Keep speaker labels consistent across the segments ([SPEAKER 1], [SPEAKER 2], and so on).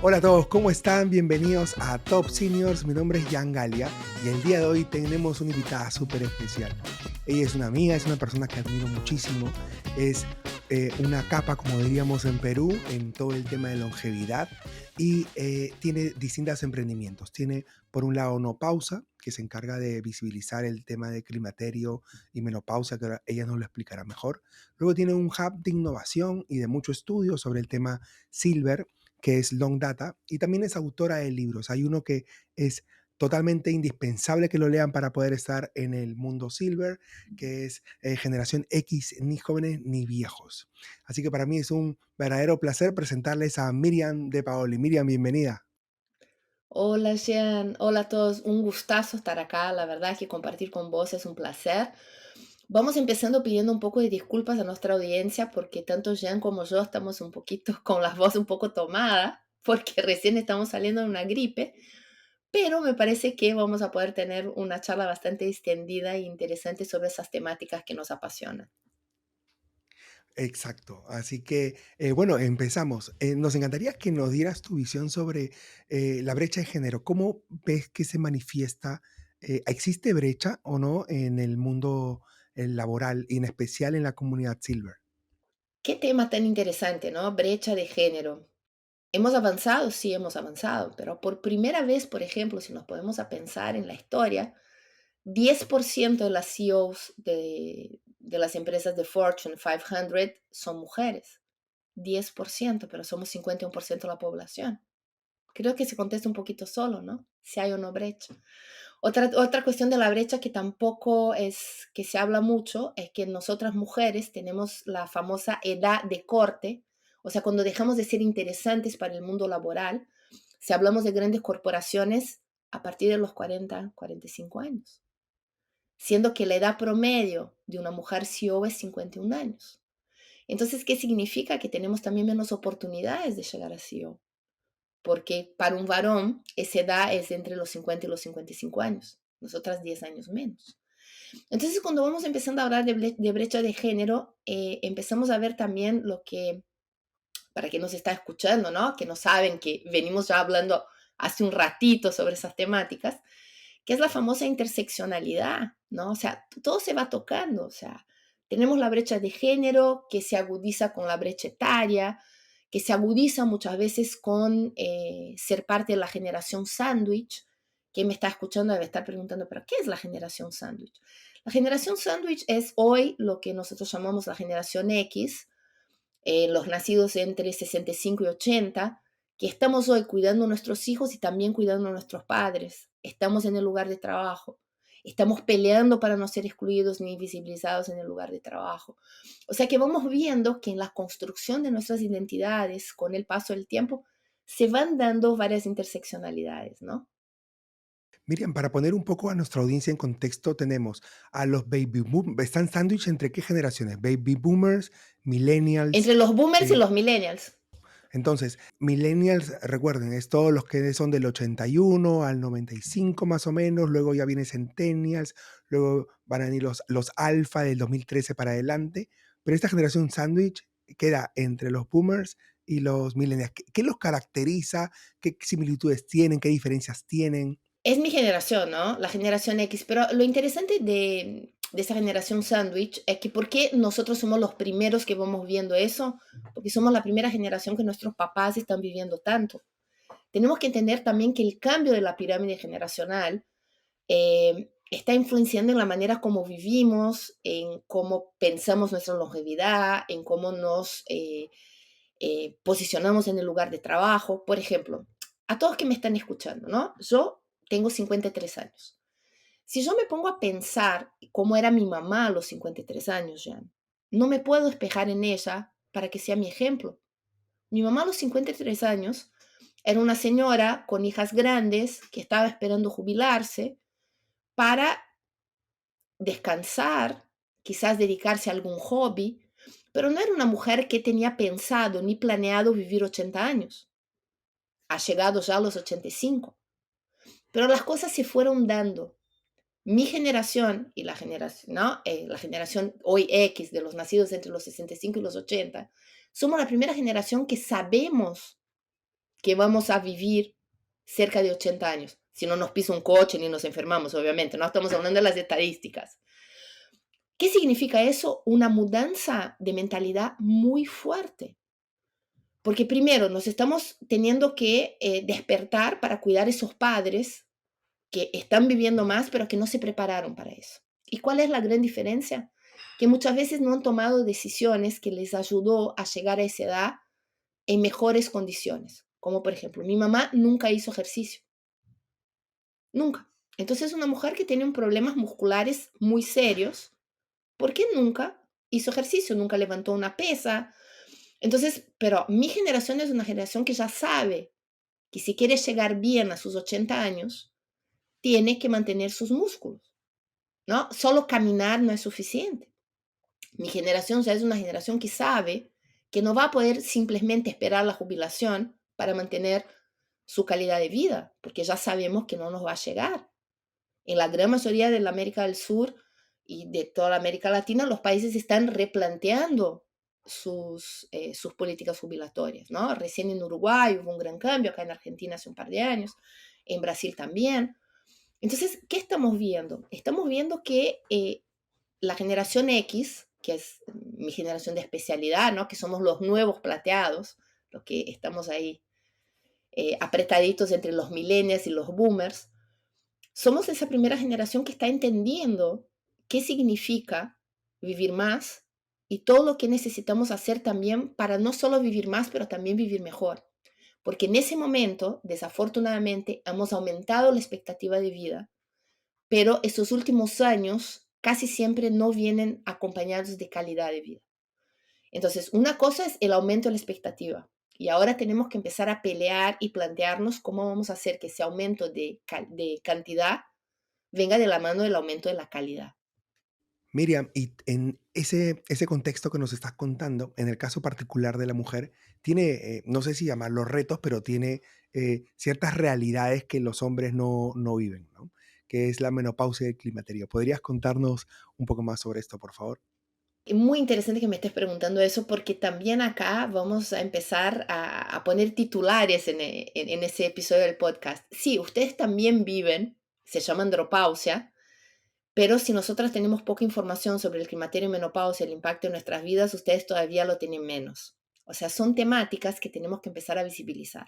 [SPEAKER 1] Hola a todos, ¿cómo están? Bienvenidos a Top Seniors. Mi nombre es Jan Galia y el día de hoy tenemos una invitada súper especial. Ella es una amiga, es una persona que admiro muchísimo. Es una capa, como diríamos en Perú, en todo el tema de longevidad y tiene distintos emprendimientos. Tiene, por un lado, No Pausa, que se encarga de visibilizar el tema de climaterio y menopausia, que ahora ella nos lo explicará mejor. Luego tiene un hub de innovación y de mucho estudio sobre el tema Silver, que es Long Data, y también es autora de libros. Hay uno que es totalmente indispensable que lo lean para poder estar en el mundo Silver, que es Generación X, ni jóvenes ni viejos. Así que para mí es un verdadero placer presentarles a Miriam de Paoli. Miriam, bienvenida.
[SPEAKER 2] Hola, Jean. Hola a todos. Un gustazo estar acá. La verdad es que compartir con vos es un placer. Vamos empezando pidiendo un poco de disculpas a nuestra audiencia porque tanto Jean como yo estamos un poquito con las voces un poco tomadas porque recién estamos saliendo de una gripe, pero me parece que vamos a poder tener una charla bastante extendida e interesante sobre esas temáticas que nos apasionan.
[SPEAKER 1] Exacto. Así que, bueno, empezamos. Nos encantaría que nos dieras tu visión sobre la brecha de género. ¿Cómo ves que se manifiesta? ¿Existe brecha o no en el mundo laboral y en especial en la comunidad Silver?
[SPEAKER 2] Qué tema tan interesante, ¿no? Brecha de género. Hemos avanzado, sí hemos avanzado, pero por primera vez, por ejemplo, si nos podemos a pensar en la historia, 10% de las CEOs de las empresas de Fortune 500 son mujeres. 10%, pero somos 51% de la población. Creo que se contesta un poquito solo, ¿no? Si hay o no brecha. Otra cuestión de la brecha que tampoco es que se habla mucho es que nosotras mujeres tenemos la famosa edad de corte, o sea, cuando dejamos de ser interesantes para el mundo laboral, si hablamos de grandes corporaciones, a partir de los 40, 45 años, siendo que la edad promedio de una mujer CEO es 51 años. Entonces, ¿qué significa? Que tenemos también menos oportunidades de llegar a CEO, porque para un varón esa edad es entre los 50 y los 55 años, nosotras 10 años menos. Entonces, cuando vamos empezando a hablar de brecha de género, empezamos a ver también lo que, para quien nos está escuchando, ¿no? Que no saben que venimos ya hablando hace un ratito sobre esas temáticas, que es la famosa interseccionalidad, ¿no? O sea, todo se va tocando, o sea, tenemos la brecha de género que se agudiza con la brecha etaria, que se agudiza muchas veces con ser parte de la generación sándwich. Quien me está escuchando debe estar preguntando, ¿pero qué es la generación sándwich? La generación sándwich es hoy lo que nosotros llamamos la generación X, los nacidos entre 65 y 80, que estamos hoy cuidando a nuestros hijos y también cuidando a nuestros padres. Estamos en el lugar de trabajo. Estamos peleando para no ser excluidos ni invisibilizados en el lugar de trabajo. O sea que vamos viendo que en la construcción de nuestras identidades, con el paso del tiempo, se van dando varias interseccionalidades, ¿no?
[SPEAKER 1] Miriam, para poner un poco a nuestra audiencia en contexto, tenemos a los baby boomers. ¿Están sándwich entre qué generaciones? Baby boomers, millennials.
[SPEAKER 2] Entre los boomers y
[SPEAKER 1] eh,
[SPEAKER 2] los millennials.
[SPEAKER 1] Entonces, millennials, recuerden, es todos los que son del 81 al 95 más o menos, luego ya viene centennials, luego van a venir los alfa del 2013 para adelante, pero esta generación sándwich queda entre los boomers y los millennials. ¿Qué los caracteriza? ¿Qué similitudes tienen? ¿Qué diferencias tienen?
[SPEAKER 2] Es mi generación, ¿no? La generación X, pero lo interesante de esa generación sándwich es que ¿por qué nosotros somos los primeros que vamos viendo eso? Porque somos la primera generación que nuestros papás están viviendo tanto. Tenemos que entender también que el cambio de la pirámide generacional está influenciando en la manera como vivimos, en cómo pensamos nuestra longevidad, en cómo nos posicionamos en el lugar de trabajo. Por ejemplo, a todos que me están escuchando, ¿no? Yo tengo 53 años. Si yo me pongo a pensar cómo era mi mamá a los 53 años, ya, no me puedo espejar en ella para que sea mi ejemplo. Mi mamá a los 53 años era una señora con hijas grandes que estaba esperando jubilarse para descansar, quizás dedicarse a algún hobby, pero no era una mujer que tenía pensado ni planeado vivir 80 años. Ha llegado ya a los 85. Pero las cosas se fueron dando. Mi generación y la generación, ¿no? La generación hoy X de los nacidos entre los 65 y los 80, somos la primera generación que sabemos que vamos a vivir cerca de 80 años. Si no nos pisa un coche ni nos enfermamos, obviamente. No estamos hablando de las estadísticas. ¿Qué significa eso? Una mudanza de mentalidad muy fuerte. Porque primero nos estamos teniendo que despertar para cuidar a esos padres que están viviendo más, pero que no se prepararon para eso. ¿Y cuál es la gran diferencia? Que muchas veces no han tomado decisiones que les ayudó a llegar a esa edad en mejores condiciones. Como por ejemplo, mi mamá nunca hizo ejercicio, nunca. Entonces es una mujer que tiene problemas musculares muy serios porque nunca hizo ejercicio, nunca levantó una pesa. Entonces, pero mi generación es una generación que ya sabe que si quiere llegar bien a sus 80 años, tiene que mantener sus músculos, ¿no? Solo caminar no es suficiente. Mi generación ya es una generación que sabe que no va a poder simplemente esperar la jubilación para mantener su calidad de vida, porque ya sabemos que no nos va a llegar. En la gran mayoría de la América del Sur y de toda la América Latina, los países están replanteando sus políticas jubilatorias, ¿no? Recién en Uruguay hubo un gran cambio, acá en Argentina hace un par de años, en Brasil también. Entonces, ¿qué estamos viendo? Estamos viendo que la generación X, que es mi generación de especialidad, ¿no? Que somos los nuevos plateados, los que estamos ahí apretaditos entre los millennials y los boomers, somos esa primera generación que está entendiendo qué significa vivir más y todo lo que necesitamos hacer también para no solo vivir más, pero también vivir mejor. Porque en ese momento, desafortunadamente, hemos aumentado la expectativa de vida, pero estos últimos años casi siempre no vienen acompañados de calidad de vida. Entonces, una cosa es el aumento de la expectativa. Y ahora tenemos que empezar a pelear y plantearnos cómo vamos a hacer que ese aumento de cantidad venga de la mano del aumento de la calidad.
[SPEAKER 1] Miriam, y en ese contexto que nos estás contando, en el caso particular de la mujer, tiene, no sé si llamarlos retos, pero tiene ciertas realidades que los hombres no viven, ¿no? Que es la menopausia y el climaterio. ¿Podrías contarnos un poco más sobre esto, por favor?
[SPEAKER 2] Es muy interesante que me estés preguntando eso porque también acá vamos a empezar a poner titulares en ese episodio del podcast. Sí, ustedes también viven, se llama andropausia, pero si nosotras tenemos poca información sobre el climaterio y menopausia, el impacto en nuestras vidas, ustedes todavía lo tienen menos. O sea, son temáticas que tenemos que empezar a visibilizar.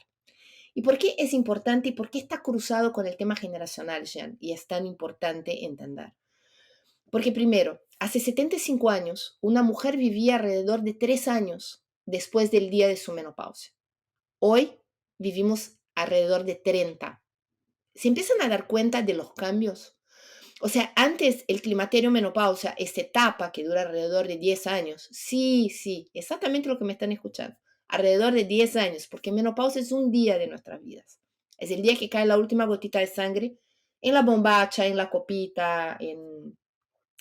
[SPEAKER 2] ¿Y por qué es importante y por qué está cruzado con el tema generacional, Jean? Y es tan importante entender. Porque primero, hace 75 años, una mujer vivía alrededor de 3 años después del día de su menopausia. Hoy vivimos alrededor de 30. ¿Se empiezan a dar cuenta de los cambios? O sea, antes el climaterio menopausia, esta etapa que dura alrededor de 10 años, sí, sí, exactamente lo que me están escuchando, alrededor de 10 años, porque menopausia es un día de nuestras vidas. Es el día que cae la última gotita de sangre en la bombacha, en la copita, en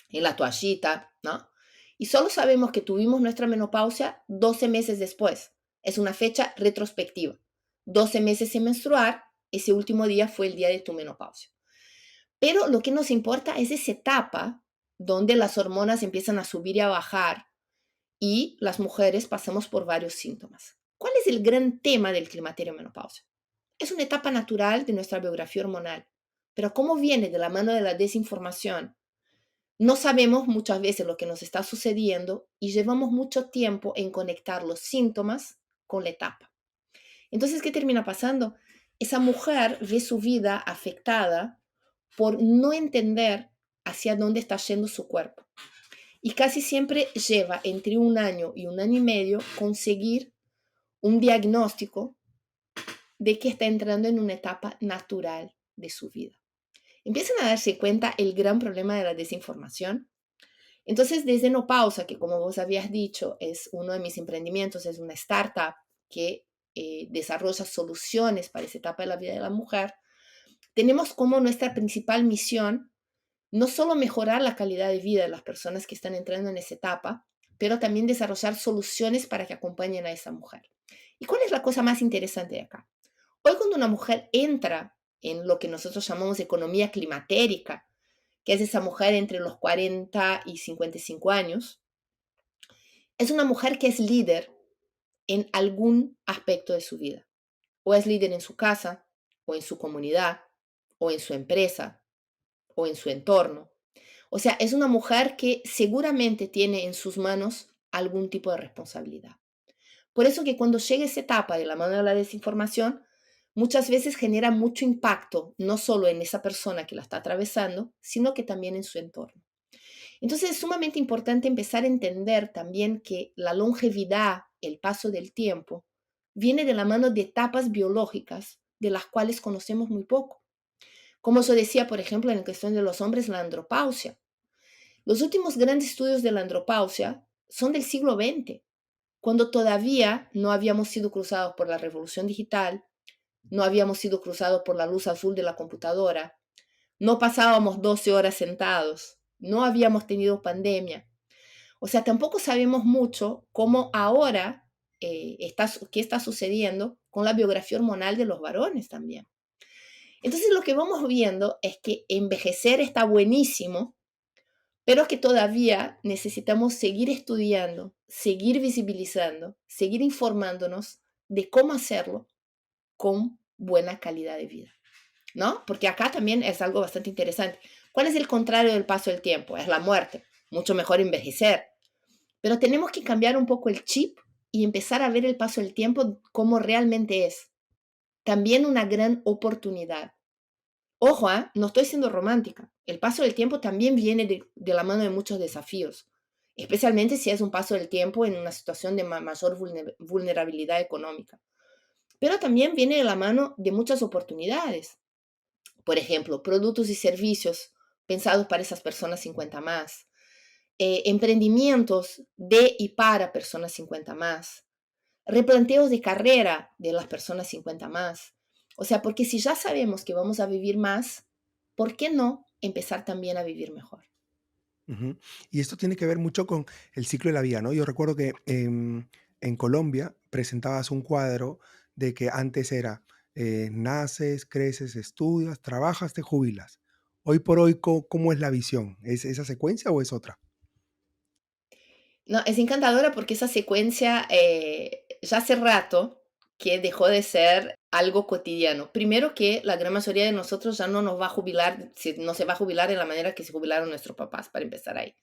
[SPEAKER 2] la toallita, ¿no? Y solo sabemos que tuvimos nuestra menopausia 12 meses después. Es una fecha retrospectiva. 12 meses sin menstruar, ese último día fue el día de tu menopausia. Pero lo que nos importa es esa etapa donde las hormonas empiezan a subir y a bajar y las mujeres pasamos por varios síntomas. ¿Cuál es el gran tema del climaterio menopausia? Es una etapa natural de nuestra biografía hormonal, pero ¿cómo viene de la mano de la desinformación? No sabemos muchas veces lo que nos está sucediendo y llevamos mucho tiempo en conectar los síntomas con la etapa. Entonces, ¿qué termina pasando? Esa mujer ve su vida afectada por no entender hacia dónde está yendo su cuerpo. Y casi siempre lleva entre 1 año y 1 año y medio conseguir un diagnóstico de que está entrando en una etapa natural de su vida. Empiezan a darse cuenta el gran problema de la desinformación. Entonces, desde No Pausa, que como vos habías dicho, es uno de mis emprendimientos, es una startup que desarrolla soluciones para esa etapa de la vida de la mujer, tenemos como nuestra principal misión no solo mejorar la calidad de vida de las personas que están entrando en esa etapa, pero también desarrollar soluciones para que acompañen a esa mujer. ¿Y cuál es la cosa más interesante de acá? Hoy cuando una mujer entra en lo que nosotros llamamos economía climatérica, que es esa mujer entre los 40 y 55 años, es una mujer que es líder en algún aspecto de su vida. o es líder en su casa, o en su comunidad, o en su empresa, o en su entorno. O sea, es una mujer que seguramente tiene en sus manos algún tipo de responsabilidad. Por eso que cuando llega esa etapa de la mano de la desinformación, muchas veces genera mucho impacto, no solo en esa persona que la está atravesando, sino que también en su entorno. Entonces es sumamente importante empezar a entender también que la longevidad, el paso del tiempo, viene de la mano de etapas biológicas de las cuales conocemos muy poco. Como se decía, por ejemplo, en la cuestión de los hombres, la andropausia. Los últimos grandes estudios de la andropausia son del siglo XX, cuando todavía no habíamos sido cruzados por la revolución digital, no habíamos sido cruzados por la luz azul de la computadora, no pasábamos 12 horas sentados, no habíamos tenido pandemia. O sea, tampoco sabemos mucho cómo ahora, qué está sucediendo con la biografía hormonal de los varones también. Entonces lo que vamos viendo es que envejecer está buenísimo, pero que todavía necesitamos seguir estudiando, seguir visibilizando, seguir informándonos de cómo hacerlo con buena calidad de vida, ¿no? Porque acá también es algo bastante interesante. ¿Cuál es el contrario del paso del tiempo? Es la muerte. Mucho mejor envejecer. Pero tenemos que cambiar un poco el chip y empezar a ver el paso del tiempo como realmente es. También una gran oportunidad. Ojo, no estoy siendo romántica. El paso del tiempo también viene de la mano de muchos desafíos, especialmente si es un paso del tiempo en una situación de mayor vulnerabilidad económica. Pero también viene de la mano de muchas oportunidades. Por ejemplo, productos y servicios pensados para esas personas 50 más, emprendimientos de y para personas 50 más, replanteos de carrera de las personas 50 más. O sea, porque si ya sabemos que vamos a vivir más, ¿por qué no empezar también a vivir mejor?
[SPEAKER 1] Ujú. Y esto tiene que ver mucho con el ciclo de la vida, ¿no? Yo recuerdo que en Colombia presentabas un cuadro de que antes era naces, creces, estudias, trabajas, te jubilas. Hoy por hoy, ¿cómo es la visión? ¿Es esa secuencia o es otra?
[SPEAKER 2] No, es encantadora porque esa secuencia ya hace rato que dejó de ser algo cotidiano. Primero que la gran mayoría de nosotros ya no nos va a jubilar, no se va a jubilar de la manera que se jubilaron nuestros papás, para empezar ahí.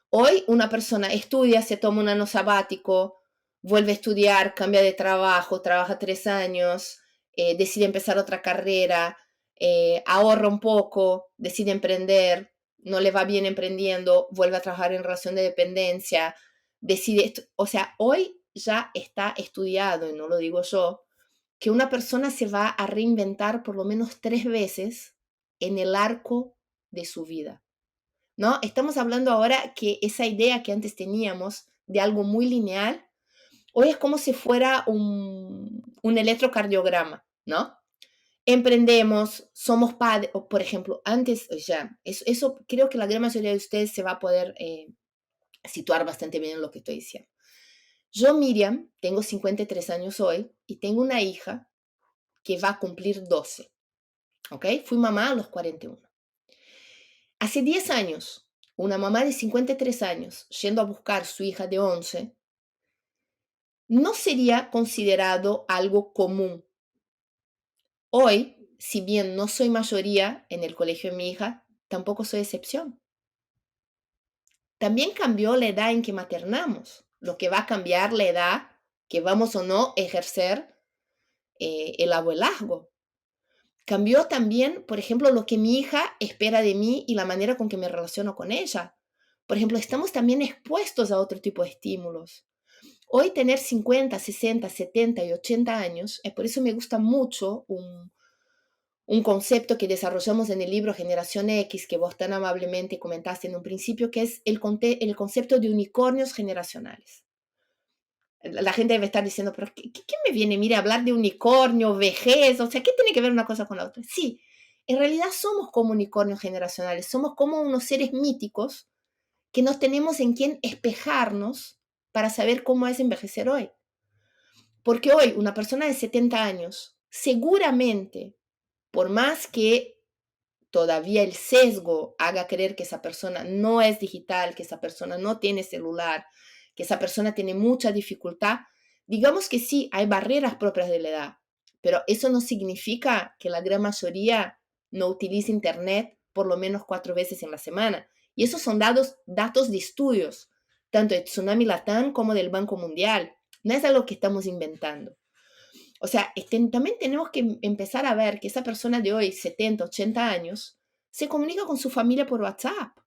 [SPEAKER 2] Hoy una persona estudia, se toma un año sabático, vuelve a estudiar, cambia de trabajo, trabaja 3 años, decide empezar otra carrera, ahorra un poco, decide emprender, no le va bien emprendiendo, vuelve a trabajar en relación de dependencia, decide, o sea, hoy ya está estudiado, y no lo digo yo, que una persona se va a reinventar por lo menos 3 veces en el arco de su vida. ¿No? Estamos hablando ahora que esa idea que antes teníamos de algo muy lineal, hoy es como si fuera un electrocardiograma, ¿no? Emprendemos, somos padres, o por ejemplo, antes, o sea, eso creo que la gran mayoría de ustedes se va a poder situar bastante bien en lo que estoy diciendo. Yo, Miriam, tengo 53 años hoy y tengo una hija que va a cumplir 12, ¿ok? Fui mamá a los 41. Hace 10 años, una mamá de 53 años yendo a buscar su hija de 11 no sería considerado algo común. Hoy, si bien no soy mayoría en el colegio de mi hija, tampoco soy excepción. También cambió la edad en que maternamos, lo que va a cambiar la edad que vamos o no a ejercer el abuelazgo. Cambió también, por ejemplo, lo que mi hija espera de mí y la manera con que me relaciono con ella. Por ejemplo, estamos también expuestos a otro tipo de estímulos. Hoy tener 50, 60, 70 y 80 años, por eso me gusta mucho un concepto que desarrollamos en el libro Generación X, que vos tan amablemente comentaste en un principio, que es el concepto de unicornios generacionales. La gente debe estar diciendo, pero ¿qué me viene? Mire, hablar de unicornio, vejez, o sea, ¿qué tiene que ver una cosa con la otra? Sí, en realidad somos como unicornios generacionales, somos como unos seres míticos que nos tenemos en quien espejarnos para saber cómo es envejecer hoy. Porque hoy una persona de 70 años, seguramente, por más que todavía el sesgo haga creer que esa persona no es digital, que esa persona no tiene celular, que esa persona tiene mucha dificultad, digamos que sí, hay barreras propias de la edad, pero eso no significa que la gran mayoría no utilice Internet por lo menos 4 veces en la semana. Y esos son datos de estudios, tanto de Tsunami Latam como del Banco Mundial. No es algo que estamos inventando. O sea, también tenemos que empezar a ver que esa persona de hoy, 70, 80 años, se comunica con su familia por WhatsApp.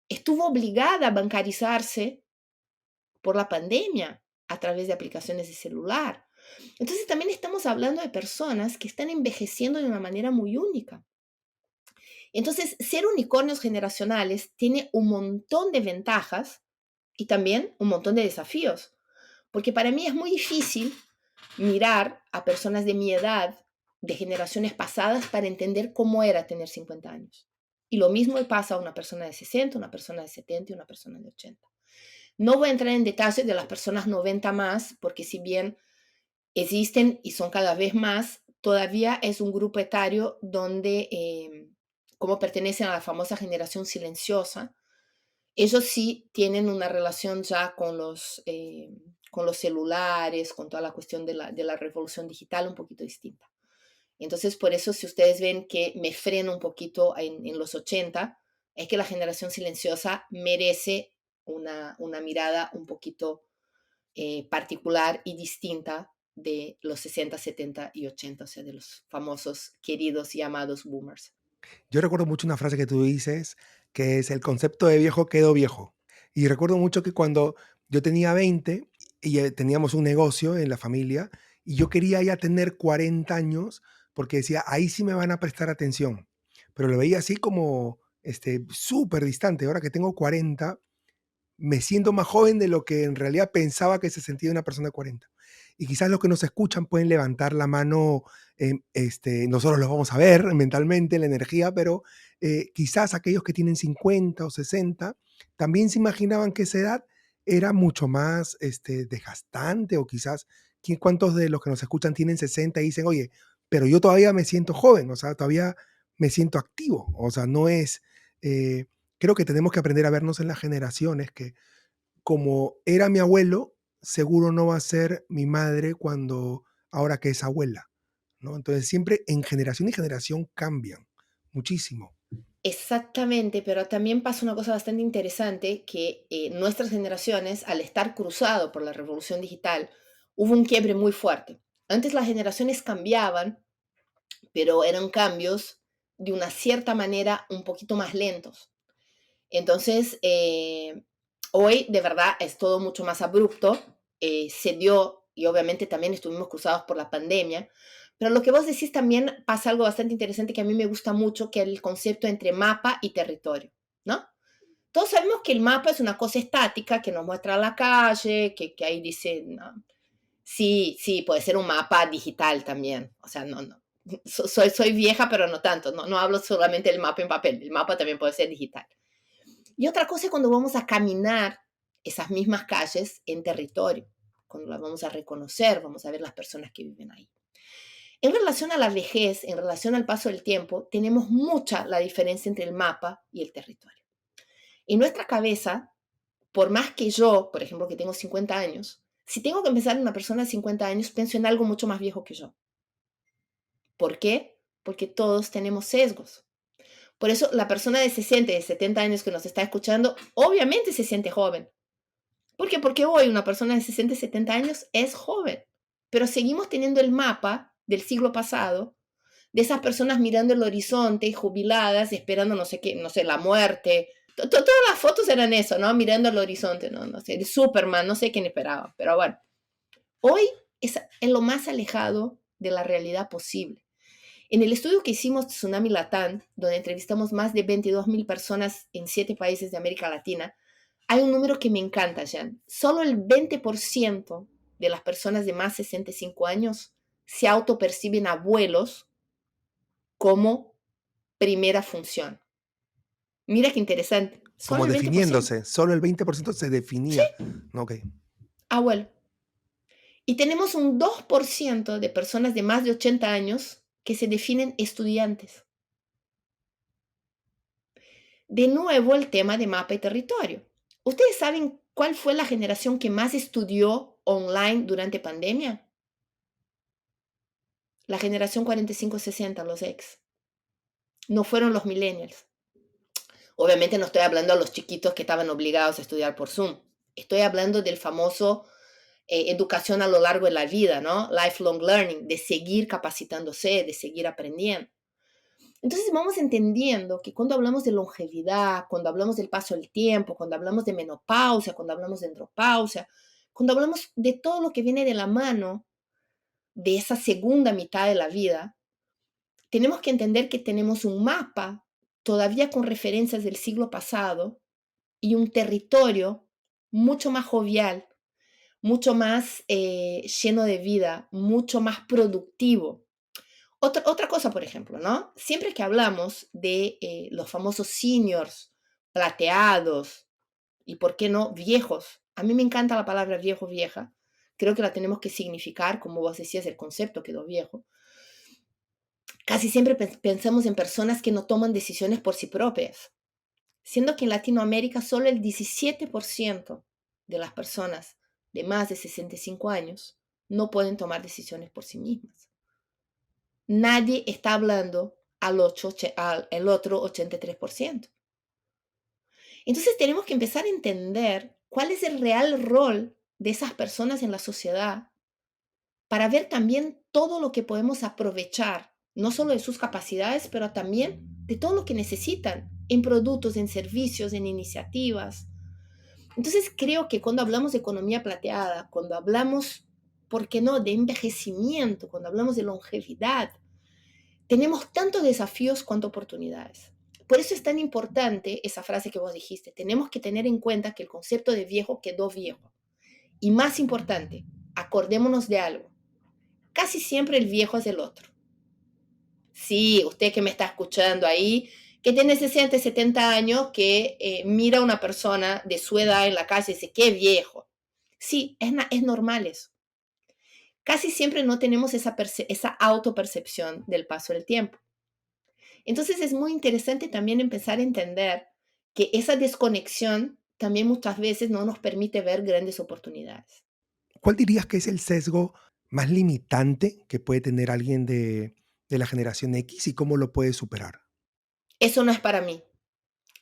[SPEAKER 2] Estuvo obligada a bancarizarse por la pandemia a través de aplicaciones de celular. Entonces también estamos hablando de personas que están envejeciendo de una manera muy única. Entonces, ser unicornios generacionales tiene un montón de ventajas y también un montón de desafíos, porque para mí es muy difícil mirar a personas de mi edad, de generaciones pasadas, para entender cómo era tener 50 años. Y lo mismo le pasa a una persona de 60, una persona de 70 y una persona de 80. No voy a entrar en detalles de las personas 90 más, porque si bien existen y son cada vez más, todavía es un grupo etario donde, como pertenecen a la famosa generación silenciosa, ellos sí tienen una relación ya con los celulares, con toda la cuestión de la revolución digital un poquito distinta. Entonces, por eso, si ustedes ven que me freno un poquito en los 80, es que la generación silenciosa merece una mirada un poquito particular y distinta de los 60, 70 y 80, o sea, de los famosos, queridos y amados boomers.
[SPEAKER 1] Yo recuerdo mucho una frase que tú dices, que es: "El concepto de viejo quedó viejo". Y recuerdo mucho que cuando yo tenía 20 y, teníamos un negocio en la familia, y yo quería ya tener 40 años, porque decía: "Ahí sí me van a prestar atención". Pero lo veía así como, súper distante. Ahora que tengo 40, me siento más joven de lo que en realidad pensaba que se sentía una persona de 40. Y quizás los que nos escuchan pueden levantar la mano, nosotros los vamos a ver mentalmente, la energía, pero quizás aquellos que tienen 50 o 60 también se imaginaban que esa edad era mucho más desgastante, o quizás, ¿cuántos de los que nos escuchan tienen 60 y dicen: "Oye, pero yo todavía me siento joven, o sea, todavía me siento activo"? O sea, no es... eh, creo que tenemos que aprender a vernos en las generaciones, que como era mi abuelo, seguro no va a ser mi madre cuando ahora que es abuela, ¿no? Entonces siempre en generación y generación cambian muchísimo.
[SPEAKER 2] Exactamente, pero también pasa una cosa bastante interesante, que nuestras generaciones, al estar cruzado por la revolución digital, hubo un quiebre muy fuerte. Antes las generaciones cambiaban, pero eran cambios de una cierta manera un poquito más lentos. Entonces, hoy de verdad es todo mucho más abrupto, se dio y obviamente también estuvimos cruzados por la pandemia, pero lo que vos decís también pasa algo bastante interesante que a mí me gusta mucho, que es el concepto entre mapa y territorio, ¿no? Todos sabemos que el mapa es una cosa estática que nos muestra la calle, que ahí dice, no, sí, sí, puede ser un mapa digital también, o sea, no, no. Soy vieja, pero no tanto, no, no hablo solamente del mapa en papel, el mapa también puede ser digital. Y otra cosa es cuando vamos a caminar esas mismas calles en territorio, cuando las vamos a reconocer, vamos a ver las personas que viven ahí. En relación a la vejez, en relación al paso del tiempo, tenemos mucha la diferencia entre el mapa y el territorio. En nuestra cabeza, por más que yo, por ejemplo, que tengo 50 años, si tengo que pensar en una persona de 50 años, pienso en algo mucho más viejo que yo. ¿Por qué? Porque todos tenemos sesgos. Por eso la persona de 60 y de 70 años que nos está escuchando, obviamente se siente joven. ¿Por qué? Porque hoy una persona de 60 y 70 años es joven, pero seguimos teniendo el mapa del siglo pasado, de esas personas mirando el horizonte y jubiladas, esperando no sé qué, no sé, la muerte. Todas las fotos eran eso, ¿no? Mirando el horizonte, ¿no? No sé, de Superman, no sé quién esperaba, pero bueno. Hoy es en lo más alejado de la realidad posible. En el estudio que hicimos Tsunami Latam, donde entrevistamos más de 22,000 personas en 7 países de América Latina, hay un número que me encanta, Jan. Solo el 20% de las personas de más de 65 años se autoperciben abuelos como primera función. Mira qué interesante. Solo
[SPEAKER 1] Como
[SPEAKER 2] el 20%.
[SPEAKER 1] definiéndose, solo el 20% se
[SPEAKER 2] Sí,
[SPEAKER 1] definía. Ok.
[SPEAKER 2] abuelo. Y tenemos un 2% de personas de más de 80 años que se definen estudiantes. De nuevo, el tema de mapa y territorio. ¿Ustedes saben cuál fue la generación que más estudió online durante pandemia? la generación 45-60, los ex. No fueron los millennials. Obviamente no estoy hablando a los chiquitos que estaban obligados a estudiar por Zoom. Estoy hablando del famoso educación a lo largo de la vida, ¿no? Lifelong learning, de seguir capacitándose, de seguir aprendiendo. Entonces vamos entendiendo que cuando hablamos de longevidad, cuando hablamos del paso del tiempo, cuando hablamos de menopausia, cuando hablamos de andropausia, cuando hablamos de todo lo que viene de la mano de esa segunda mitad de la vida, tenemos que entender que tenemos un mapa todavía con referencias del siglo pasado y un territorio mucho más jovial, mucho más lleno de vida, mucho más productivo. Otra cosa, por ejemplo, ¿no? Siempre que hablamos de los famosos seniors, plateados y, ¿por qué no, viejos? A mí me encanta la palabra viejo, vieja. Creo que la tenemos que significar, como vos decías, el concepto quedó viejo. Casi siempre pensamos en personas que no toman decisiones por sí propias, siendo que en Latinoamérica solo el 17% de las personas de más de 65 años no pueden tomar decisiones por sí mismas. Nadie está hablando al otro 83%. Entonces tenemos que empezar a entender cuál es el real rol de esas personas en la sociedad para ver también todo lo que podemos aprovechar, no solo de sus capacidades, pero también de todo lo que necesitan en productos, en servicios, en iniciativas. Entonces creo que cuando hablamos de economía plateada, cuando hablamos, ¿por qué no?, de envejecimiento, cuando hablamos de longevidad, tenemos tantos desafíos cuanto oportunidades. Por eso es tan importante esa frase que vos dijiste. Tenemos que tener en cuenta que el concepto de viejo quedó viejo. Y más importante, acordémonos de algo. Casi siempre el viejo es el otro. Sí, usted que me está escuchando ahí, que tiene 60, 70 años, que mira a una persona de su edad en la calle y dice, qué viejo. Sí, es normal eso. Casi siempre no tenemos esa autopercepción del paso del tiempo. Entonces es muy interesante también empezar a entender que esa desconexión también muchas veces no nos permite ver grandes oportunidades.
[SPEAKER 1] ¿Cuál dirías que es el sesgo más limitante que puede tener alguien de la generación X y cómo lo puede superar?
[SPEAKER 2] Eso no es para mí.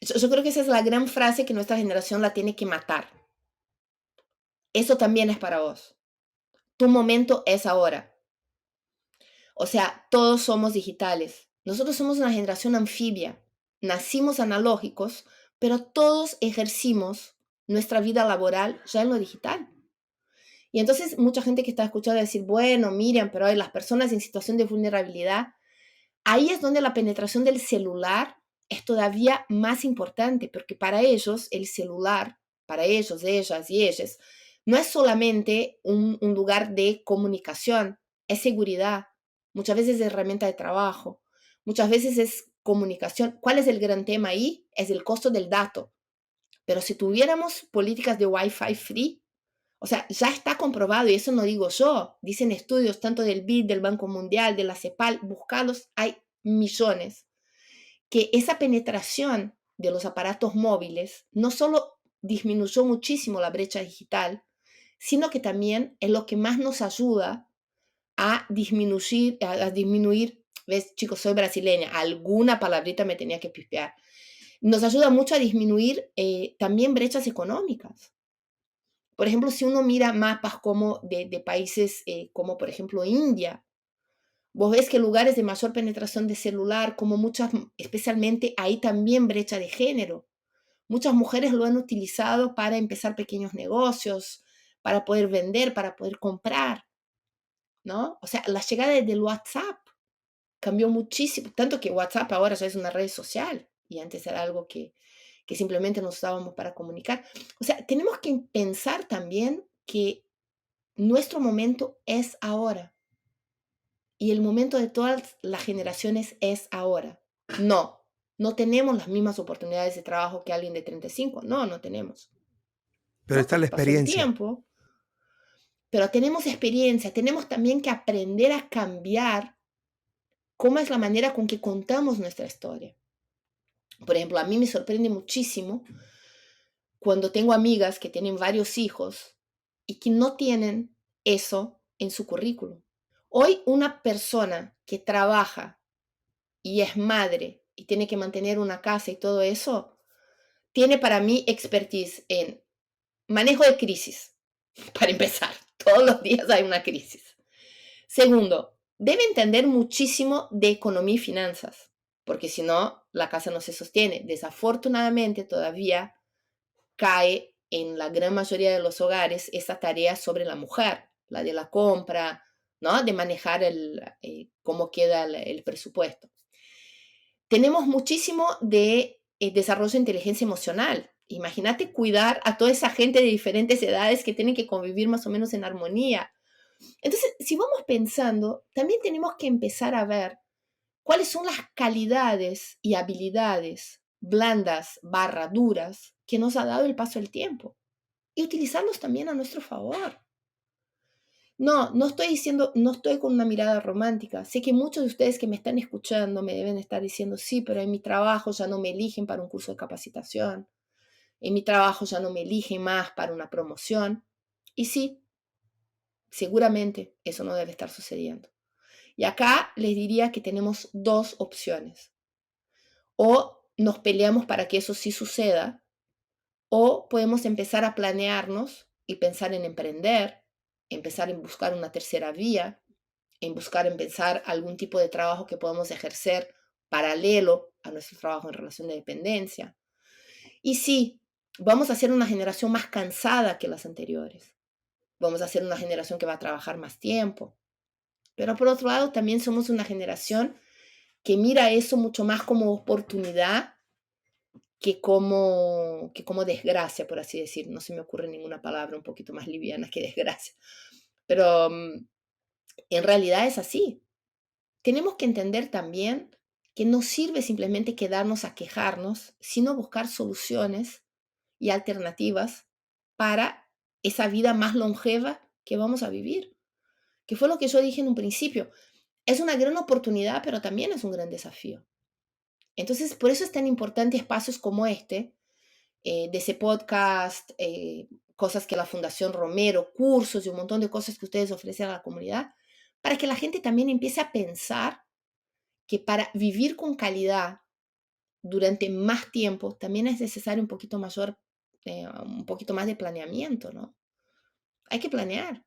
[SPEAKER 2] Yo creo que esa es la gran frase que nuestra generación la tiene que matar. Eso también es para vos. Tu momento es ahora. O sea, todos somos digitales. Nosotros somos una generación anfibia. Nacimos analógicos, pero todos ejercimos nuestra vida laboral ya en lo digital. Y entonces mucha gente que está escuchando decir, bueno, Miriam, pero hay las personas en situación de vulnerabilidad. Ahí es donde la penetración del celular es todavía más importante, porque para ellos el celular, para ellos, ellas y ellas, no es solamente un lugar de comunicación, es seguridad, muchas veces es herramienta de trabajo, muchas veces es comunicación. ¿Cuál es el gran tema ahí? Es el costo del dato. Pero si tuviéramos políticas de Wi-Fi free, o sea, ya está comprobado, y eso no digo yo, dicen estudios tanto del BID, del Banco Mundial, de la CEPAL, buscados, hay millones, que esa penetración de los aparatos móviles no solo disminuyó muchísimo la brecha digital, sino que también es lo que más nos ayuda a disminuir, ves, chicos, soy brasileña, alguna palabrita me tenía que pispear, nos ayuda mucho a disminuir también brechas económicas. Por ejemplo, si uno mira mapas como de países como, por ejemplo, India, vos ves que lugares de mayor penetración de celular, como muchas, especialmente hay también brecha de género. Muchas mujeres lo han utilizado para empezar pequeños negocios, para poder vender, para poder comprar, ¿no? O sea, la llegada del WhatsApp cambió muchísimo, tanto que WhatsApp ahora ya es una red social y antes era algo que simplemente nos usábamos para comunicar. O sea, tenemos que pensar también que nuestro momento es ahora y el momento de todas las generaciones es ahora. No tenemos las mismas oportunidades de trabajo que alguien de 35. No tenemos.
[SPEAKER 1] Pero
[SPEAKER 2] ¿No?
[SPEAKER 1] está la
[SPEAKER 2] Porque pasó el
[SPEAKER 1] experiencia.
[SPEAKER 2] tiempo, pero tenemos experiencia, tenemos también que aprender a cambiar cómo es la manera con que contamos nuestra historia. Por ejemplo, a mí me sorprende muchísimo cuando tengo amigas que tienen varios hijos y que no tienen eso en su currículum. Hoy una persona que trabaja y es madre y tiene que mantener una casa y todo eso, tiene para mí expertise en manejo de crisis, para empezar. Todos los días hay una crisis. Segundo, debe entender muchísimo de economía y finanzas, porque si no, la casa no se sostiene. Desafortunadamente, todavía cae en la gran mayoría de los hogares esa tarea sobre la mujer, la de la compra, ¿no? De manejar cómo queda el presupuesto. Tenemos muchísimo de desarrollo de inteligencia emocional. Imagínate cuidar a toda esa gente de diferentes edades que tienen que convivir más o menos en armonía. Entonces, si vamos pensando, también tenemos que empezar a ver cuáles son las calidades y habilidades blandas barra duras que nos ha dado el paso del tiempo y utilizarlos también a nuestro favor. No, no estoy diciendo, no estoy con una mirada romántica. Sé que muchos de ustedes que me están escuchando me deben estar diciendo, sí, pero en mi trabajo ya no me eligen para un curso de capacitación. En mi trabajo ya no me eligen más para una promoción. Y sí, seguramente eso no debe estar sucediendo. Y acá les diría que tenemos dos opciones. O nos peleamos para que eso sí suceda, o podemos empezar a planearnos y pensar en emprender, empezar en buscar una tercera vía, en pensar algún tipo de trabajo que podamos ejercer paralelo a nuestro trabajo en relación de dependencia. Y sí, vamos a ser una generación más cansada que las anteriores. Vamos a ser una generación que va a trabajar más tiempo. Pero por otro lado, también somos una generación que mira eso mucho más como oportunidad que como desgracia, por así decir. No se me ocurre ninguna palabra un poquito más liviana que desgracia. Pero en realidad es así. Tenemos que entender también que no sirve simplemente quedarnos a quejarnos, sino buscar soluciones y alternativas para esa vida más longeva que vamos a vivir, que fue lo que yo dije en un principio. Es una gran oportunidad, pero también es un gran desafío. Entonces, por eso es tan importante espacios como este, de ese podcast, cosas que la Fundación Romero, cursos y un montón de cosas que ustedes ofrecen a la comunidad, para que la gente también empiece a pensar que para vivir con calidad durante más tiempo también es necesario un poquito más de planeamiento, ¿no? Hay que planear.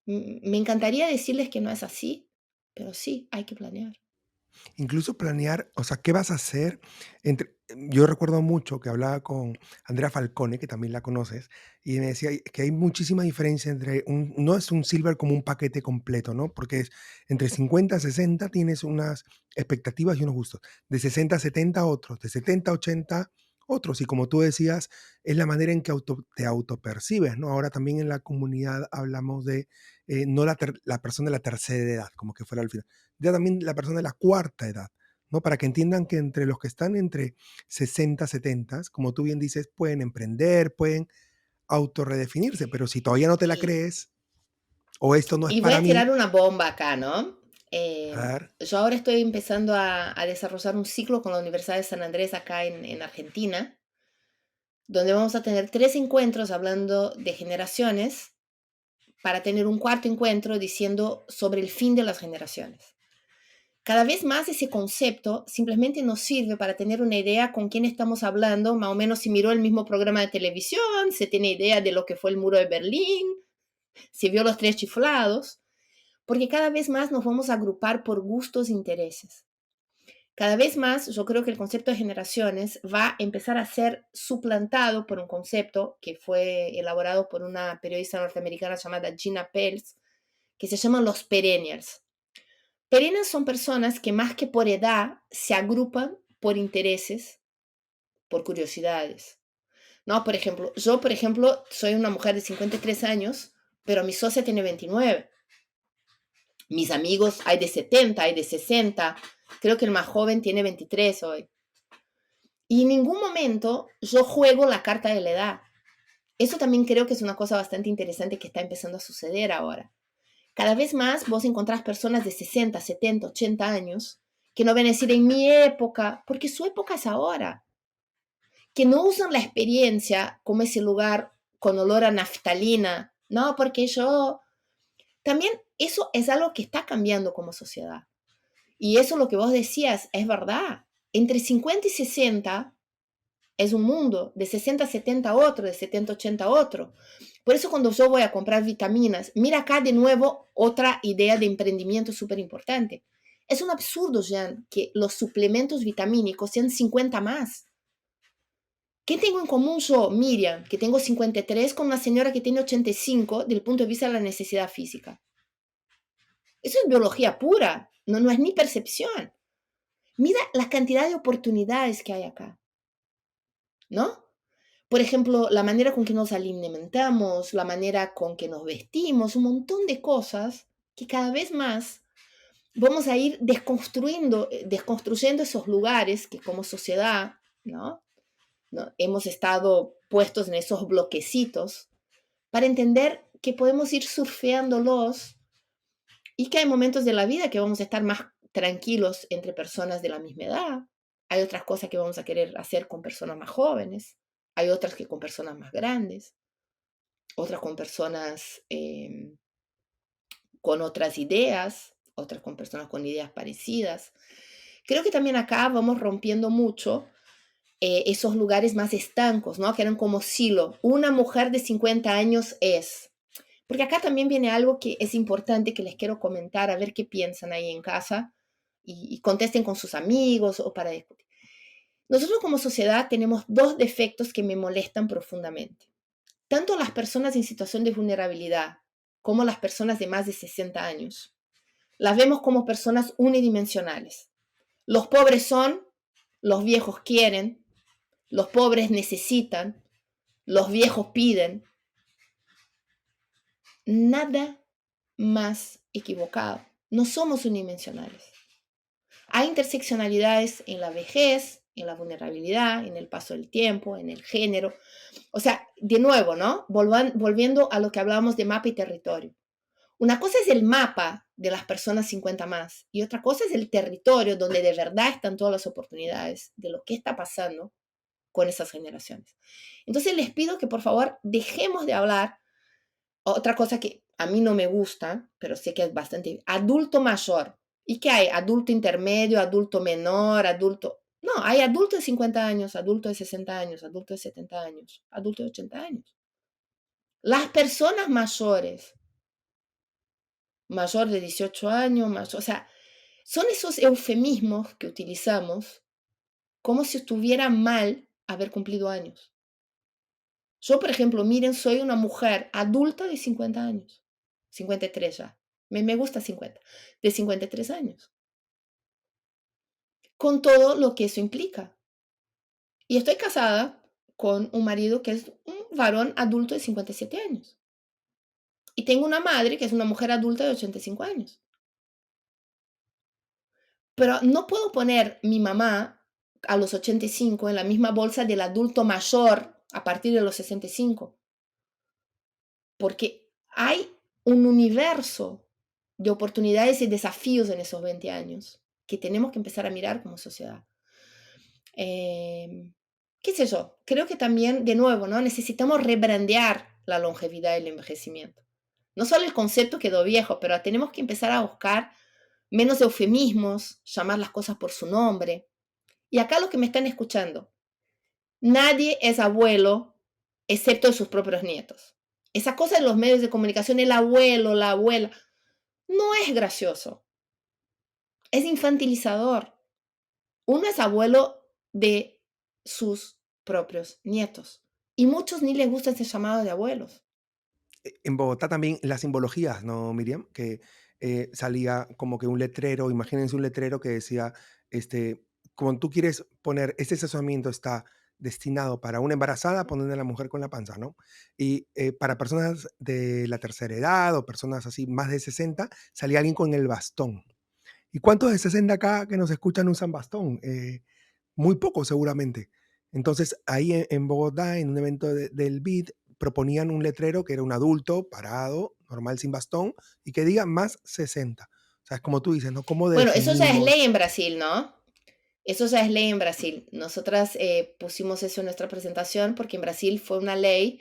[SPEAKER 2] Me encantaría decirles que no es así, pero sí, hay que planear.
[SPEAKER 1] Incluso planear, o sea, ¿qué vas a hacer? Yo recuerdo mucho que hablaba con Andrea Falcone, que también la conoces, y me decía que hay muchísima diferencia entre no es un silver como un paquete completo, ¿no? Porque es entre 50 a 60 tienes unas expectativas y unos gustos, de 60 a 70 otros, de 70 a 80 otros, y como tú decías, es la manera en que te autopercibes, ¿no? Ahora también en la comunidad hablamos de no la persona de la tercera edad, como que fuera al final ya también la persona de la cuarta edad, ¿no? Para que entiendan que entre los que están entre 60, 70, como tú bien dices, pueden emprender, pueden autorredefinirse, pero si todavía no te la
[SPEAKER 2] Sí.
[SPEAKER 1] crees o esto no es
[SPEAKER 2] Y voy
[SPEAKER 1] para
[SPEAKER 2] a tirar
[SPEAKER 1] mí,
[SPEAKER 2] una bomba acá, ¿no?
[SPEAKER 1] a ver,
[SPEAKER 2] Yo ahora estoy empezando a desarrollar un ciclo con la Universidad de San Andrés acá en Argentina, donde vamos a tener 3 encuentros hablando de generaciones para tener un cuarto encuentro diciendo sobre el fin de las generaciones. Cada vez más ese concepto simplemente nos sirve para tener una idea con quién estamos hablando, más o menos si miró el mismo programa de televisión, se tiene idea de lo que fue el muro de Berlín, si vio los tres chiflados, porque cada vez más nos vamos a agrupar por gustos e intereses. Cada vez más yo creo que el concepto de generaciones va a empezar a ser suplantado por un concepto que fue elaborado por una periodista norteamericana llamada Gina Pels, que se llaman los perennials. Perennials son personas que más que por edad se agrupan por intereses, por curiosidades. No, por ejemplo, soy una mujer de 53 años, pero mi socia tiene 29. Mis amigos hay de 70, hay de 60. Creo que el más joven tiene 23 hoy. Y en ningún momento yo juego la carta de la edad. Eso también creo que es una cosa bastante interesante que está empezando a suceder ahora. Cada vez más vos encontrás personas de 60, 70, 80 años que no ven a decir en mi época, porque su época es ahora. Que no usan la experiencia como ese lugar con olor a naftalina. No, porque yo También eso es algo que está cambiando como sociedad. Y eso lo que vos decías es verdad. Entre 50 y 60 es un mundo, de 60 a 70 otro, de 70 a 80 otro. Por eso cuando yo voy a comprar vitaminas, mira acá de nuevo otra idea de emprendimiento súper importante. Es un absurdo, Jean, que los suplementos vitamínicos sean 50 más. ¿Qué tengo en común yo, Miriam, que tengo 53, con una señora que tiene 85 desde el punto de vista de la necesidad física? Eso es biología pura, no es ni percepción. Mira la cantidad de oportunidades que hay acá, ¿no? Por ejemplo, la manera con que nos alimentamos, la manera con que nos vestimos, un montón de cosas que cada vez más vamos a ir desconstruyendo esos lugares que como sociedad, ¿no? ¿no? Hemos estado puestos en esos bloquecitos para entender que podemos ir surfeándolos y que hay momentos de la vida que vamos a estar más tranquilos entre personas de la misma edad. Hay otras cosas que vamos a querer hacer con personas más jóvenes. Hay otras que con personas más grandes. Otras con personas con otras ideas. Otras con personas con ideas parecidas. Creo que también acá vamos rompiendo mucho esos lugares más estancos, ¿no? Que eran como silo. Una mujer de 50 años es. Porque acá también viene algo que es importante que les quiero comentar, a ver qué piensan ahí en casa y contesten con sus amigos o para discutir. Nosotros como sociedad tenemos dos defectos que me molestan profundamente. Tanto las personas en situación de vulnerabilidad como las personas de más de 60 años. Las vemos como personas unidimensionales. Los pobres son, los viejos quieren, los pobres necesitan, los viejos piden. Nada más equivocado. No somos unidimensionales. Hay interseccionalidades en la vejez, en la vulnerabilidad, en el paso del tiempo, en el género. O sea, de nuevo, ¿no? Volviendo a lo que hablábamos de mapa y territorio. Una cosa es el mapa de las personas 50 más y otra cosa es el territorio donde de verdad están todas las oportunidades de lo que está pasando con esas generaciones. Entonces les pido que por favor dejemos de hablar. Otra cosa que a mí no me gusta, pero sé que es bastante, adulto mayor. ¿Y qué hay? Adulto intermedio, adulto menor, adulto... No, hay adulto de 50 años, adulto de 60 años, adulto de 70 años, adulto de 80 años. Las personas mayores, mayor de 18 años, mayor, o sea, son esos eufemismos que utilizamos como si estuviera mal haber cumplido años. Yo, por ejemplo, miren, soy una mujer adulta de 50 años, 53 ya. Me gusta 50, de 53 años, con todo lo que eso implica. Y estoy casada con un marido que es un varón adulto de 57 años. Y tengo una madre que es una mujer adulta de 85 años. Pero no puedo poner mi mamá a los 85 en la misma bolsa del adulto mayor a partir de los 65. Porque hay un universo de oportunidades y desafíos en esos 20 años que tenemos que empezar a mirar como sociedad. ¿Qué sé yo? Creo que también, de nuevo, ¿no? Necesitamos rebrandear la longevidad y el envejecimiento. No solo el concepto quedó viejo, pero tenemos que empezar a buscar menos eufemismos, llamar las cosas por su nombre. Y acá los que me están escuchando, nadie es abuelo excepto de sus propios nietos. Esa cosa de los medios de comunicación, el abuelo, la abuela, no es gracioso. Es infantilizador. Uno es abuelo de sus propios nietos. Y muchos ni les gusta ese llamado de abuelos.
[SPEAKER 1] En Bogotá también las simbologías, ¿no, Miriam? Que salía como que un letrero, imagínense un letrero que decía, como tú quieres poner, este estacionamiento está destinado para una embarazada, ponerle a la mujer con la panza, ¿no? Y para personas de la tercera edad o personas así más de 60, salía alguien con el bastón. ¿Y cuántos de 60 acá que nos escuchan usan bastón? Muy pocos seguramente. Entonces ahí en Bogotá, en un evento del BID, proponían un letrero que era un adulto parado, normal sin bastón, y que diga más 60. O sea, es como tú dices, ¿no? ¿Cómo
[SPEAKER 2] Bueno, eso ya es ley
[SPEAKER 1] definimos?
[SPEAKER 2] en Brasil, ¿no? Eso ya es ley en Brasil. Nosotras pusimos eso en nuestra presentación porque en Brasil fue una ley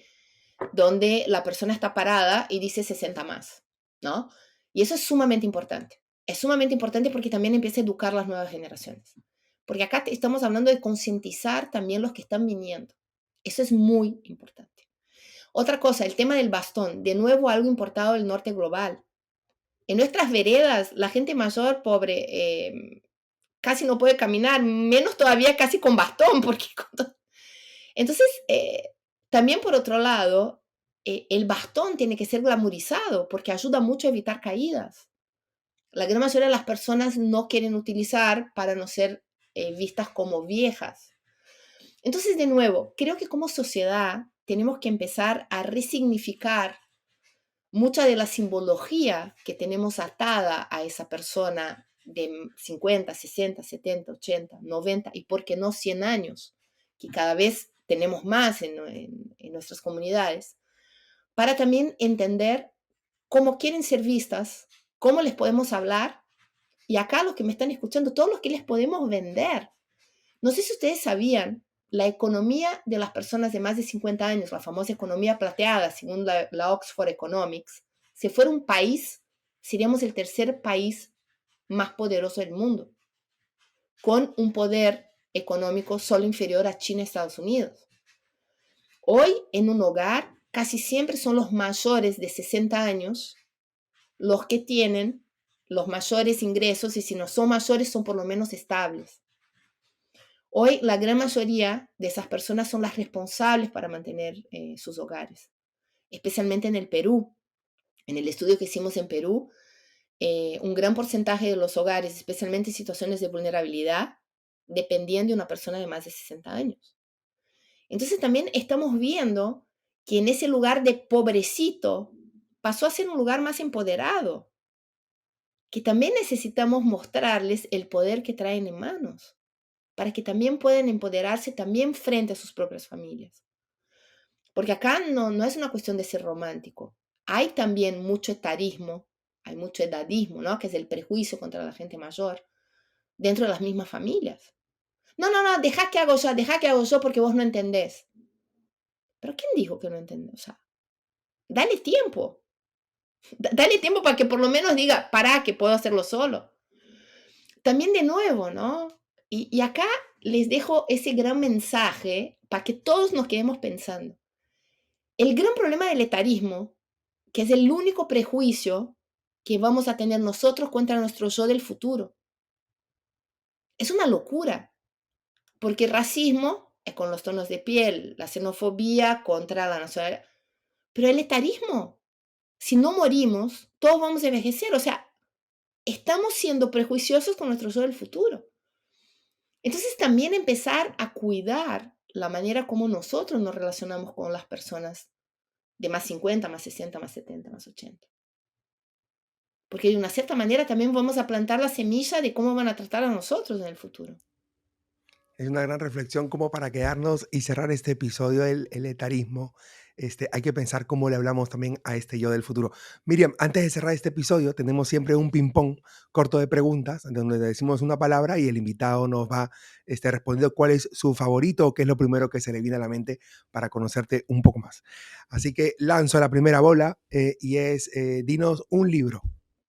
[SPEAKER 2] donde la persona está parada y dice 60 más. ¿no? Y eso es sumamente importante. Es sumamente importante porque también empieza a educar las nuevas generaciones. Porque acá estamos hablando de concientizar también los que están viniendo. Eso es muy importante. Otra cosa, el tema del bastón. De nuevo, algo importado del norte global. En nuestras veredas, la gente mayor, pobre, casi no puede caminar, menos todavía casi con bastón. Entonces, también por otro lado, el bastón tiene que ser glamorizado porque ayuda mucho a evitar caídas. La gran mayoría de las personas no quieren utilizar para no ser vistas como viejas. Entonces, de nuevo, creo que como sociedad tenemos que empezar a resignificar mucha de la simbología que tenemos atada a esa persona de 50, 60, 70, 80, 90 y por qué no 100 años, que cada vez tenemos más en nuestras comunidades, para también entender cómo quieren ser vistas, cómo les podemos hablar y acá los que me están escuchando, todos los que les podemos vender. No sé si ustedes sabían, la economía de las personas de más de 50 años, la famosa economía plateada, según la Oxford Economics, si fuera un país, seríamos el tercer país más poderoso del mundo, con un poder económico solo inferior a China y Estados Unidos. Hoy, en un hogar, casi siempre son los mayores de 60 años los que tienen los mayores ingresos y si no son mayores son por lo menos estables. Hoy la gran mayoría de esas personas son las responsables para mantener sus hogares, especialmente en el Perú. En el estudio que hicimos en Perú, un gran porcentaje de los hogares, especialmente en situaciones de vulnerabilidad, dependían de una persona de más de 60 años. Entonces también estamos viendo que en ese lugar de pobrecito pasó a ser un lugar más empoderado, que también necesitamos mostrarles el poder que traen en manos, para que también puedan empoderarse también frente a sus propias familias. Porque acá no es una cuestión de ser romántico. Hay también mucho etarismo, hay mucho edadismo, ¿no? Que es el prejuicio contra la gente mayor dentro de las mismas familias. No, deja que hago yo porque vos no entendés. ¿Pero quién dijo que no entendés? O sea, dale tiempo. Dale tiempo para que por lo menos diga, pará, que puedo hacerlo solo. También de nuevo, ¿no? Y acá les dejo ese gran mensaje para que todos nos quedemos pensando. El gran problema del etarismo, que es el único prejuicio que vamos a tener nosotros contra nuestro yo del futuro, es una locura, porque el racismo es con los tonos de piel, la xenofobia contra la nacionalidad, pero el etarismo, si no morimos, todos vamos a envejecer, o sea, estamos siendo prejuiciosos con nuestro yo del futuro. Entonces también empezar a cuidar la manera como nosotros nos relacionamos con las personas de más 50, más 60, más 70, más 80. Porque de una cierta manera también vamos a plantar la semilla de cómo van a tratar a nosotros en el futuro.
[SPEAKER 1] Es una gran reflexión como para quedarnos y cerrar este episodio del etarismo. Hay que pensar cómo le hablamos también a este yo del futuro. Miriam, antes de cerrar este episodio, tenemos siempre un ping-pong corto de preguntas, donde le decimos una palabra y el invitado nos va respondiendo cuál es su favorito o qué es lo primero que se le viene a la mente para conocerte un poco más. Así que lanzo la primera bola y es, dinos un libro.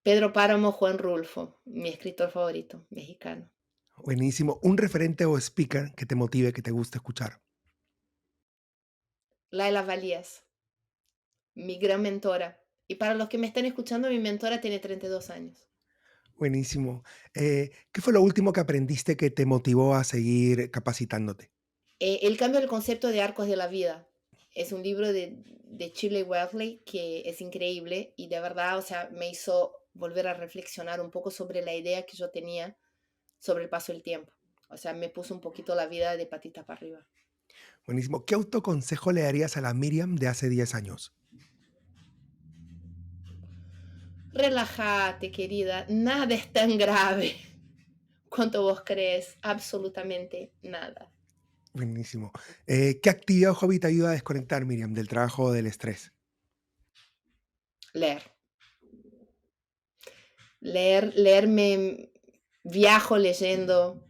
[SPEAKER 2] Pedro Páramo, Juan Rulfo, mi escritor favorito, mexicano.
[SPEAKER 1] Buenísimo. Un referente o speaker que te motive, que te guste escuchar.
[SPEAKER 2] Laila Valías, mi gran mentora. Y para los que me están escuchando, mi mentora tiene 32 años.
[SPEAKER 1] Buenísimo. ¿Qué fue lo último que aprendiste que te motivó a seguir capacitándote?
[SPEAKER 2] El cambio del concepto de arcos de la vida. Es un libro de Shirley Wesley que es increíble y de verdad, o sea, me hizo volver a reflexionar un poco sobre la idea que yo tenía sobre el paso del tiempo. O sea, me puso un poquito la vida de patita para arriba.
[SPEAKER 1] Buenísimo. ¿Qué autoconsejo le darías a la Miriam de hace 10 años?
[SPEAKER 2] Relájate, querida, nada es tan grave cuanto vos crees, absolutamente nada.
[SPEAKER 1] Buenísimo. ¿Qué actividad o hobby te ayuda a desconectar, Miriam, del trabajo o del estrés?
[SPEAKER 2] Leer. Leerme, viajo leyendo,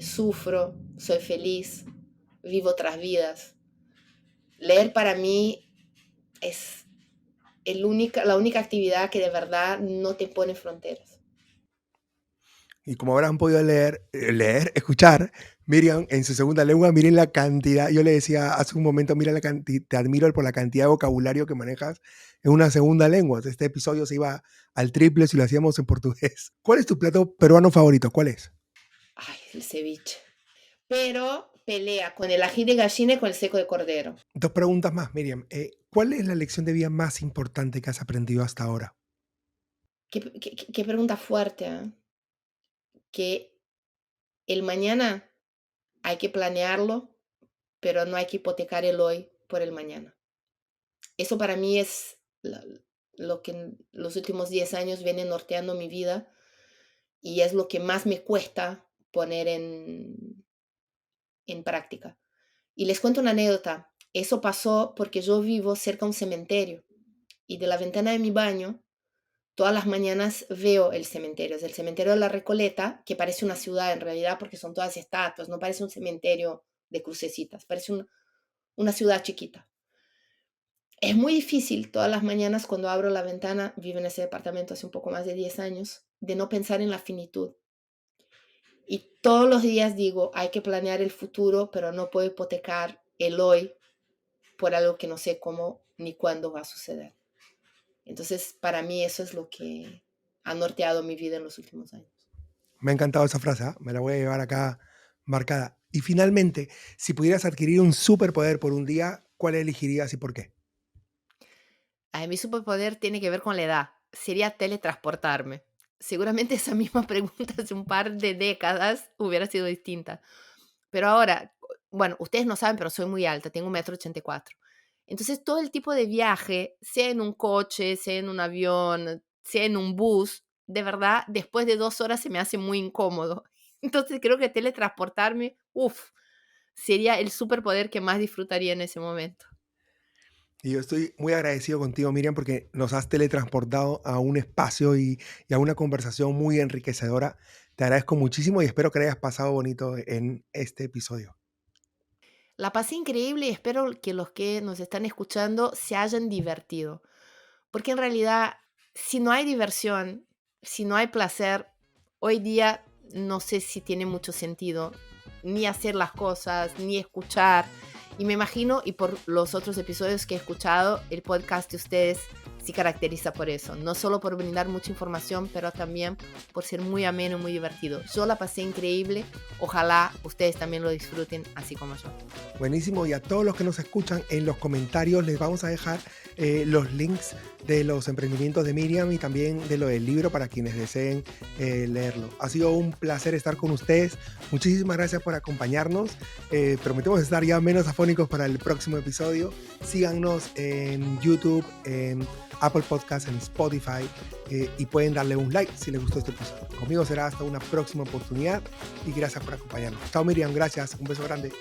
[SPEAKER 2] sufro, soy feliz, vivo otras vidas. Leer para mí es la única actividad que de verdad no te pone fronteras.
[SPEAKER 1] Y como habrán podido escuchar, Miriam en su segunda lengua, miren la cantidad. Yo le decía hace un momento, mira te admiro por la cantidad de vocabulario que manejas en una segunda lengua. Este episodio se iba al triple si lo hacíamos en portugués. ¿Cuál es tu plato peruano favorito? ¿Cuál es?
[SPEAKER 2] Ay, el ceviche. Pero pelea con el ají de gallina y con el seco de cordero.
[SPEAKER 1] 2 preguntas más, Miriam. ¿Cuál es la lección de vida más importante que has aprendido hasta ahora?
[SPEAKER 2] Qué pregunta fuerte, ¿eh? Que el mañana hay que planearlo, pero no hay que hipotecar el hoy por el mañana. Eso para mí es lo que en los últimos 10 años viene norteando mi vida y es lo que más me cuesta poner en práctica. Y les cuento una anécdota. Eso pasó porque yo vivo cerca de un cementerio y de la ventana de mi baño todas las mañanas veo el cementerio. Es el cementerio de la Recoleta, que parece una ciudad en realidad porque son todas estatuas, no parece un cementerio de crucecitas, parece una ciudad chiquita. Es muy difícil todas las mañanas cuando abro la ventana, vivo en ese departamento hace un poco más de 10 años, de no pensar en la finitud. Y todos los días digo, hay que planear el futuro, pero no puedo hipotecar el hoy por algo que no sé cómo ni cuándo va a suceder. Entonces, para mí eso es lo que ha norteado mi vida en los últimos años.
[SPEAKER 1] Me ha encantado esa frase, ¿eh? Me la voy a llevar acá marcada. Y finalmente, si pudieras adquirir un superpoder por un día, ¿cuál elegirías y por qué?
[SPEAKER 2] Mi superpoder tiene que ver con la edad. Sería teletransportarme. Seguramente esa misma pregunta hace un par de décadas hubiera sido distinta. Pero ahora, bueno, ustedes no saben, pero soy muy alta, tengo 1,84 m. Entonces, todo el tipo de viaje, sea en un coche, sea en un avión, sea en un bus, de verdad, después de 2 horas se me hace muy incómodo. Entonces, creo que teletransportarme, sería el superpoder que más disfrutaría en ese momento.
[SPEAKER 1] Y yo estoy muy agradecido contigo, Miriam, porque nos has teletransportado a un espacio y a una conversación muy enriquecedora. Te agradezco muchísimo y espero que le hayas pasado bonito en este episodio.
[SPEAKER 2] La pasé increíble y espero que los que nos están escuchando se hayan divertido. Porque en realidad, si no hay diversión, si no hay placer, hoy día no sé si tiene mucho sentido ni hacer las cosas, ni escuchar. Y me imagino, y por los otros episodios que he escuchado, el podcast de ustedes se caracteriza por eso. No solo por brindar mucha información, pero también por ser muy ameno y muy divertido. Yo la pasé increíble. Ojalá ustedes también lo disfruten así como yo.
[SPEAKER 1] Buenísimo. Y a todos los que nos escuchan, en los comentarios les vamos a dejar los links de los emprendimientos de Miriam y también de lo del libro para quienes deseen leerlo. Ha sido un placer estar con ustedes. Muchísimas gracias por acompañarnos. Prometemos estar ya menos afónicos para el próximo episodio. Síganos en YouTube, en Apple Podcasts, en Spotify y pueden darle un like si les gustó este episodio. Conmigo será hasta una próxima oportunidad y gracias por acompañarnos. Chao, Miriam, gracias. Un beso grande.